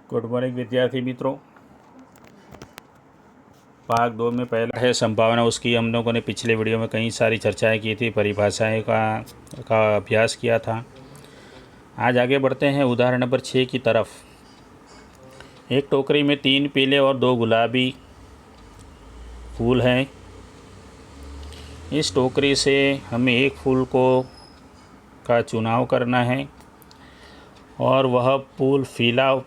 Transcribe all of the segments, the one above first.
Good morning विद्यार्थी मित्रों। भाग 2 में पहला है संभावना। उसकी हम लोगों ने पिछले वीडियो में कई सारी चर्चाएं की थी, परिभाषाएं का अभ्यास किया था। आज आगे बढ़ते हैं उदाहरण नंबर 6 की तरफ। एक टोकरी में 3 पीले और 2 गुलाबी फूल हैं। इस टोकरी से हमें एक फूल का चुनाव करना है और वह फूल फूल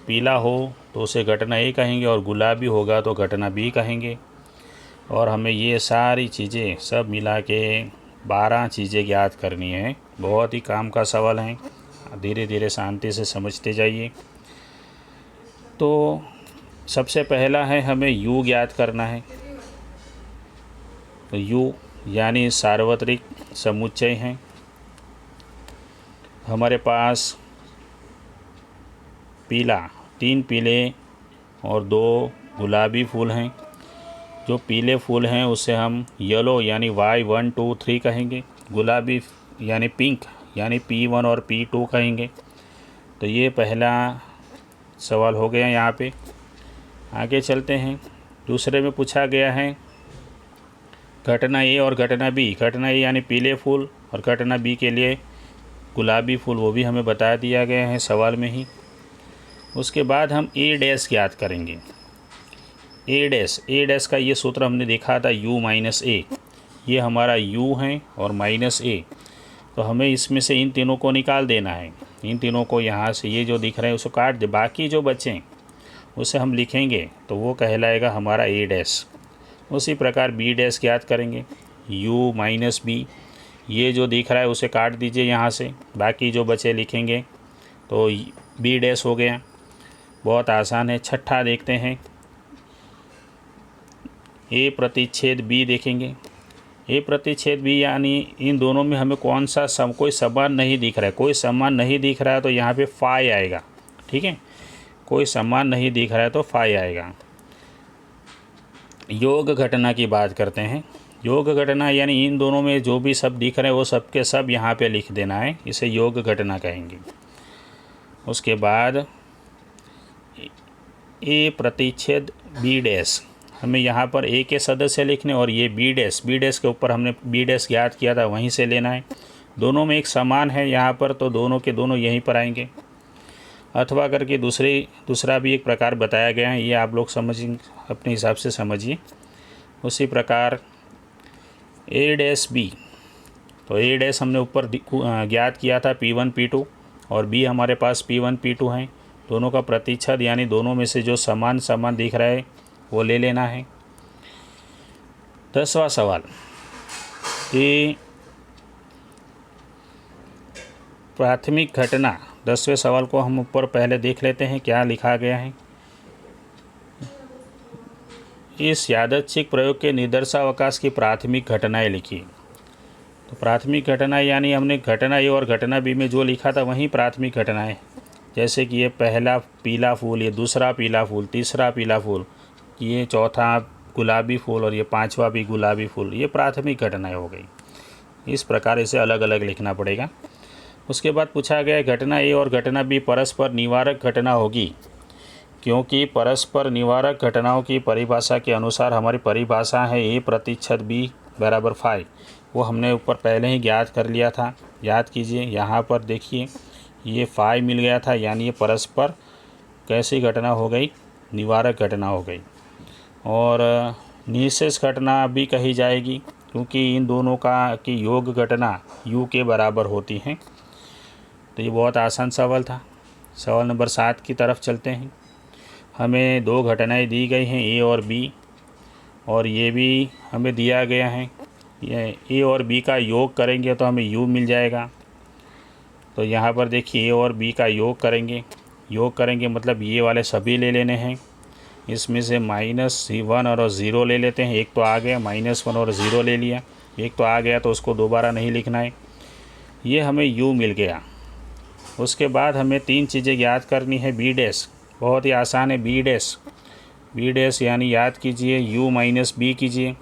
पीला हो तो उसे घटना ए कहेंगे, और गुलाबी होगा तो घटना बी कहेंगे। और हमें ये सारी चीज़ें सब मिला के 12 चीज़ें ज्ञात करनी है। बहुत ही काम का सवाल है, धीरे धीरे शांति से समझते जाइए। तो सबसे पहला है हमें यू ज्ञात करना है। तो यू यानी सार्वत्रिक समुच्चय है। हमारे पास 3 पीले और 2 गुलाबी फूल हैं। जो पीले फूल हैं उसे हम येलो यानी Y1 2 3 कहेंगे। गुलाबी यानी पिंक यानी P1 और P2 कहेंगे। तो ये पहला सवाल हो गया। यहाँ पे आगे चलते हैं। दूसरे में पूछा गया है घटना ए और घटना बी। घटना ए यानी पीले फूल और घटना बी के लिए गुलाबी फूल, वो भी हमें बता दिया गया है सवाल में ही। उसके बाद हम ए डैश ज्ञात करेंगे। ए डैश का ये सूत्र हमने देखा था u माइनस ए। ये हमारा u है और माइनस ए। तो हमें इसमें से इन तीनों को निकाल देना है। इन तीनों को यहाँ से ये जो दिख रहे हैं उसको काट दे, बाकी जो बचें उसे हम लिखेंगे तो वो कहलाएगा हमारा ए डैश। उसी प्रकार बी डैश ज्ञात करेंगे। u माइनस बी, ये जो दिख रहा है उसे काट दीजिए यहाँ से, बाकी जो बचे लिखेंगे तो बी डैश हो गया। बहुत आसान है। छठा देखते हैं, ए प्रतिच्छेद बी देखेंगे। ए प्रतिच्छेद बी यानी इन दोनों में हमें कोई समान नहीं दिख रहा है। कोई समान नहीं दिख रहा है तो यहाँ पे फाई आएगा। ठीक है, कोई समान नहीं दिख रहा है तो फाई आएगा। योग घटना की बात करते हैं। योग घटना यानी इन दोनों में जो भी सब दिख रहे हैं वो सब के सब यहाँ पे लिख देना है, इसे योग घटना कहेंगे। उसके बाद ए प्रतिच्छेद बी डैश, हमें यहाँ पर ए के सदस्य लिखने और ये बी डैश के ऊपर हमने बी डैश ज्ञात किया था वहीं से लेना है। दोनों में एक समान है यहाँ पर, तो दोनों के दोनों यहीं पर आएंगे। अथवा करके दूसरा भी एक प्रकार बताया गया है, ये आप लोग अपने हिसाब से समझिए। उसी प्रकार ए डैश बी, तो ए डैश हमने ऊपर ज्ञात किया था P1 P2 और बी हमारे पास P1 P2 हैं। दोनों का प्रतिच्छेद यानी दोनों में से जो समान दिख रहा है वो ले लेना है। 10वां सवाल, ये प्राथमिक घटना। 10वें सवाल को हम ऊपर पहले देख लेते हैं क्या लिखा गया है। इस यादृच्छिक प्रयोग के निर्देशावकाश की प्राथमिक घटनाएं लिखी। तो प्राथमिक घटना यानी हमने घटना ए और घटना बी में जो लिखा था वही प्राथमिक घटनाएं। जैसे कि ये पहला पीला फूल, ये दूसरा पीला फूल, तीसरा पीला फूल, ये चौथा गुलाबी फूल और ये 5वां भी गुलाबी फूल, ये प्राथमिक घटनाएं हो गई। इस प्रकार इसे अलग अलग लिखना पड़ेगा। उसके बाद पूछा गया घटना ए और घटना बी परस्पर निवारक घटना होगी, क्योंकि परस्पर निवारक घटनाओं की परिभाषा के अनुसार हमारी परिभाषा है ए प्रतिच्छेद बी बराबर फाई। वो हमने ऊपर पहले ही ज्ञात कर लिया था, याद कीजिए। यहाँ पर देखिए ये फाई मिल गया था, यानी ये परस्पर कैसी घटना हो गई, निवारक घटना हो गई। और निःशेष घटना भी कही जाएगी, क्योंकि इन दोनों की योग घटना u के बराबर होती हैं। तो ये बहुत आसान सवाल था। सवाल नंबर 7 की तरफ चलते हैं। हमें 2 घटनाएं दी गई हैं ए और बी, और ये भी हमें दिया गया है। ये ए और बी का योग करेंगे तो हमें u मिल जाएगा। तो यहाँ पर देखिए ए और बी का योग करेंगे मतलब ये वाले सभी ले लेने हैं। इसमें से -1 और 0 ले लेते हैं। एक तो आ गया, -1 और 0 ले लिया। एक तो आ गया तो उसको दोबारा नहीं लिखना है। ये हमें u मिल गया। उसके बाद हमें 3 चीज़ें याद करनी है। बी डैश बहुत ही आसान है। बी डैश यानी याद कीजिए u माइनस बी कीजिए।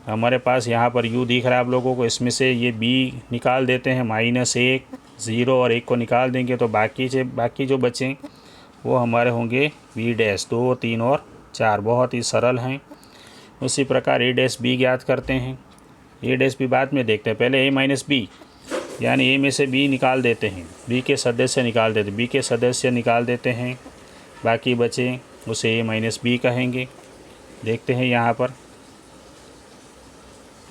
हमारे पास यहाँ पर u दिख रहा है आप लोगों को, इसमें से ये b निकाल देते हैं, -1 0 और 1 को निकाल देंगे तो बाकी जो बचें वो हमारे होंगे बी डैश 2, 3 और 4। बहुत ही सरल हैं। उसी प्रकार ए डैश बी ज्ञात करते हैं। ए डैश बी बाद में देखते हैं, पहले ए माइनस बी यानी ए में से बी निकाल देते हैं, बी के सदस्य निकाल देते हैं, बाकी बचे उसे ए माइनस बी कहेंगे। देखते हैं यहाँ पर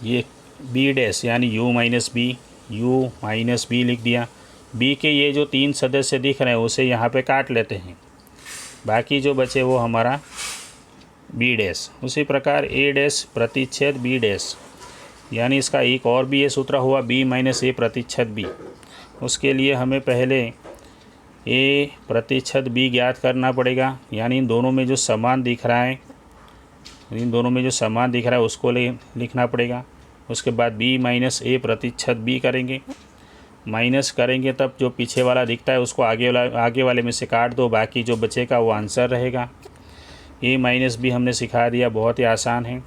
ये बी डैश यानी यू माइनस बी लिख दिया। बी के ये जो 3 सदस्य दिख रहे हैं उसे यहाँ पे काट लेते हैं, बाकी जो बचे वो हमारा बी डैश। उसी प्रकार ए डैश प्रतिच्छेद बी डैश यानी इसका एक और भी ये सूत्र हुआ बी माइनस ए प्रतिच्छेद बी। उसके लिए हमें पहले ए प्रतिच्छेद बी ज्ञात करना पड़ेगा, यानी इन दोनों में जो समान दिख रहा है उसको लिखना पड़ेगा। उसके बाद बी माइनस ए प्रतिच्छेद बी करेंगे, माइनस करेंगे तब जो पीछे वाला दिखता है उसको आगे वाले में से काट दो, बाकी जो बचेगा वो आंसर रहेगा। ए माइनस बी हमने सिखा दिया, बहुत ही आसान है।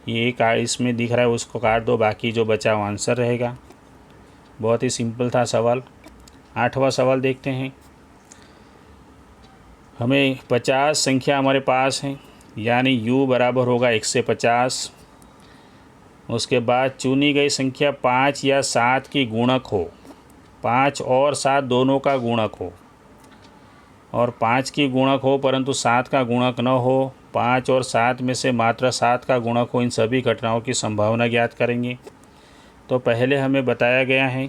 ये इसमें दिख रहा है उसको काट दो, बाकी जो बचा वो आंसर रहेगा। बहुत ही सिंपल था सवाल। 8वां सवाल देखते हैं। हमें 50 संख्या हमारे पास है, यानी u बराबर होगा 1 से 50। उसके बाद चुनी गई संख्या 5 या 7 की गुणक हो, 5 और 7 दोनों का गुणक हो, और 5 की गुणक हो परंतु 7 का गुणक न हो, 5 और 7 में से मात्र 7 का गुणक हो। इन सभी घटनाओं की संभावना ज्ञात करेंगे। तो पहले हमें बताया गया है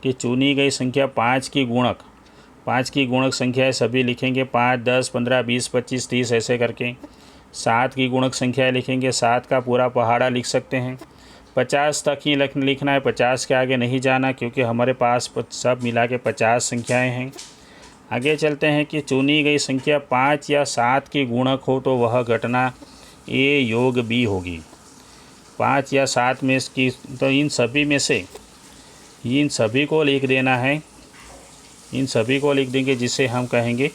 कि चुनी गई संख्या 5 की गुणक संख्याएँ सभी लिखेंगे, 5, 10, 15, 20, 25, 30 ऐसे करके। 7 की गुणक संख्या लिखेंगे, 7 का पूरा पहाड़ा लिख सकते हैं। 50 तक ही लिखना है, 50 के आगे नहीं जाना, क्योंकि हमारे पास सब मिला के 50 संख्याएँ हैं। आगे चलते हैं कि चुनी गई संख्या 5 या 7 की गुणक हो तो वह घटना ए योग बी होगी। 5 या 7 में इसकी तो इन सभी को लिख देना है, इन सभी को लिख देंगे जिसे हम कहेंगे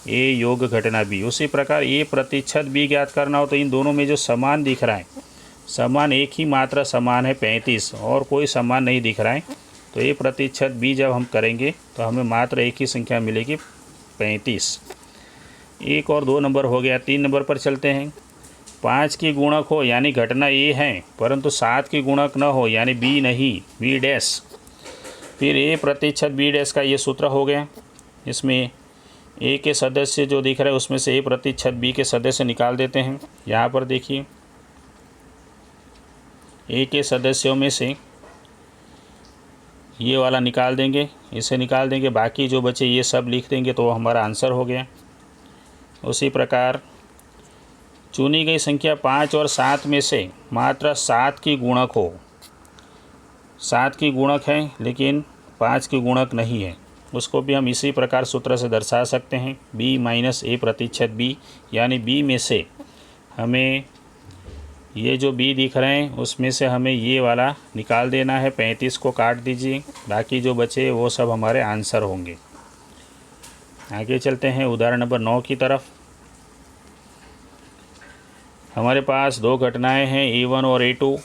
ए योग घटना बी। उसी प्रकार ए प्रतिशत बी ज्ञात करना हो तो इन दोनों में जो समान दिख रहा है, समान एक ही मात्रा समान है 35 और कोई समान नहीं दिख रहा है, तो ए प्रतिशत बी जब हम करेंगे तो हमें मात्र एक ही संख्या मिलेगी 35। 1 और 2 नंबर हो गया। 3 नंबर पर चलते हैं। 5 की गुणक हो यानी घटना ए है परंतु 7 की गुणक न हो यानी बी नहीं, बी डैश। फिर ए प्रतिशत बी डैश का ये सूत्र हो गया। इसमें ए के सदस्य जो दिख रहा है उसमें से ए प्रतिशत बी के सदस्य निकाल देते हैं। यहाँ पर देखिए ए के सदस्यों में से ये वाला निकाल देंगे, इसे निकाल देंगे, बाकी जो बचे ये सब लिख देंगे तो हमारा आंसर हो गया। उसी प्रकार चुनी गई संख्या 5 और 7 में से मात्र 7 की गुणक हो, 7 की गुणक है लेकिन 5 की गुणक नहीं है, उसको भी हम इसी प्रकार सूत्र से दर्शा सकते हैं, b माइनस ए प्रतिशत b, यानी b में से हमें ये जो b दिख रहे हैं उसमें से हमें ये वाला निकाल देना है, 35 को काट दीजिए, बाकी जो बचे वो सब हमारे आंसर होंगे। आगे चलते हैं उदाहरण नंबर 9 की तरफ। हमारे पास 2 घटनाएं हैं A1 और A2।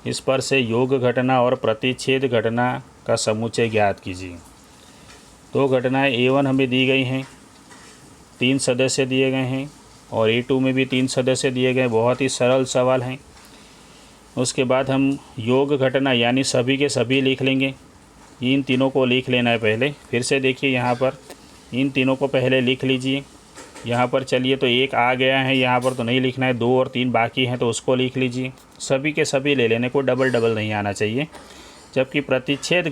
इस पर से योग घटना और प्रतिच्छेद घटना का समुच्चय ज्ञात कीजिए। 2 घटनाएं A1 हमें दी गई हैं, 3 सदस्य दिए गए हैं, और A2 में भी 3 सदस्य दिए गए। बहुत ही सरल सवाल हैं। उसके बाद हम योग घटना यानी सभी के सभी लिख लेंगे। इन तीनों को लिख लेना है पहले। फिर से देखिए यहाँ पर इन तीनों को पहले लिख लीजिए। यहाँ पर चलिए तो 1 आ गया है, यहाँ पर तो नहीं लिखना है, 2 और 3 बाकी हैं तो उसको लिख लीजिए। सभी के सभी ले लेने को, डबल नहीं आना चाहिए। जबकि प्रतिच्छेद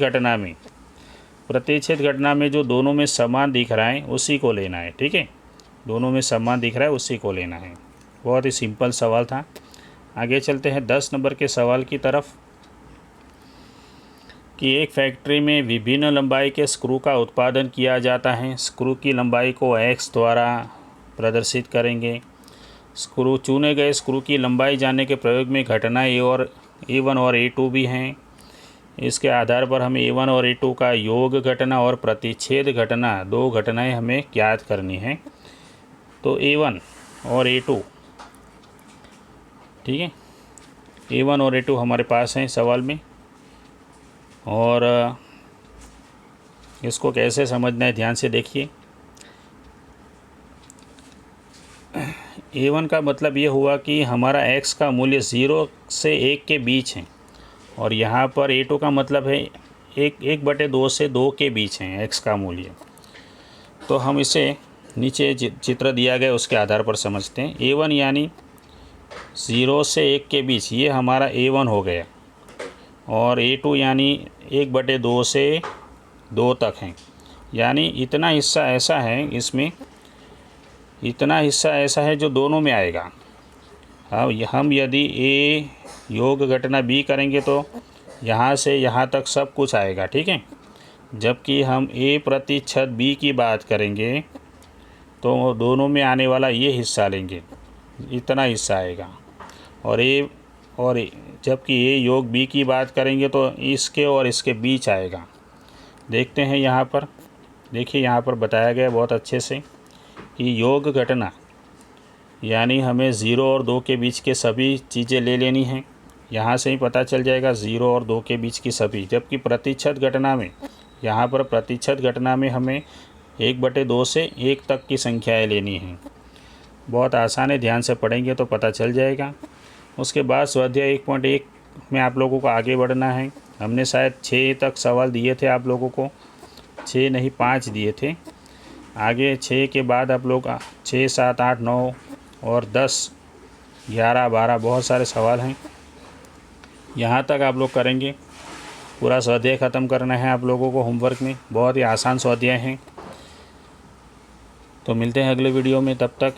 घटना में जो दोनों में समान दिख रहा है उसी को लेना है, ठीक है, दोनों में समान दिख रहा है उसी को लेना है। बहुत ही सिंपल सवाल था। आगे चलते हैं 10 नंबर के सवाल की तरफ कि एक फैक्ट्री में विभिन्न लंबाई के स्क्रू का उत्पादन किया जाता है। स्क्रू की लंबाई को x द्वारा प्रदर्शित करेंगे। चुने गए स्क्रू की लंबाई जानने के प्रयोग में घटना A1 और A2 भी हैं। इसके आधार पर हमें A1 और A2 का योग घटना और प्रतिच्छेद घटना 2 घटनाएं हमें ज्ञात करनी हैं। तो A1 और A2, ठीक है, A1 और A2 हमारे पास हैं सवाल में। और इसको कैसे समझना है ध्यान से देखिए। A1 का मतलब ये हुआ कि हमारा x का मूल्य 0 से 1 के बीच है, और यहाँ पर A2 का मतलब है 1/2 से 2 के बीच है x का मूल्य। तो हम इसे नीचे चित्र दिया गया उसके आधार पर समझते हैं। A1 यानी 0 से 1 के बीच, ये हमारा A1 हो गया, और A2 यानी 1/2 से 2 तक है, यानी इतना हिस्सा ऐसा है, इसमें इतना हिस्सा ऐसा है जो दोनों में आएगा। अब हम यदि A योग घटना B करेंगे तो यहाँ से यहाँ तक सब कुछ आएगा, ठीक है। जबकि हम A प्रतिशत B की बात करेंगे तो दोनों में आने वाला ये हिस्सा लेंगे, इतना हिस्सा आएगा। और जबकि A योग B की बात करेंगे तो इसके और इसके बीच आएगा। देखते हैं यहाँ पर, देखिए यहाँ पर बताया गया बहुत अच्छे से कि योग घटना यानी हमें 0 और 2 के बीच के सभी चीज़ें ले लेनी हैं। यहाँ से ही पता चल जाएगा 0 और 2 के बीच की सभी। जबकि प्रतिशत घटना में, यहाँ पर प्रतिशत घटना में हमें 1/2 से 1 तक की संख्याएं लेनी हैं। बहुत आसान है, ध्यान से पढ़ेंगे तो पता चल जाएगा। उसके बाद स्वाध्याय 1.1 में आप लोगों को आगे बढ़ना है। हमने शायद 6 तक सवाल दिए थे आप लोगों को, 6 नहीं 5 दिए थे। आगे 6 के बाद आप लोग 6, 7, 8, 9 और 10, 11, 12 बहुत सारे सवाल हैं। यहाँ तक आप लोग करेंगे, पूरा स्वाध्याय ख़त्म करना है आप लोगों को होमवर्क में। बहुत ही आसान स्वाध्याय हैं। तो मिलते हैं अगले वीडियो में, तब तक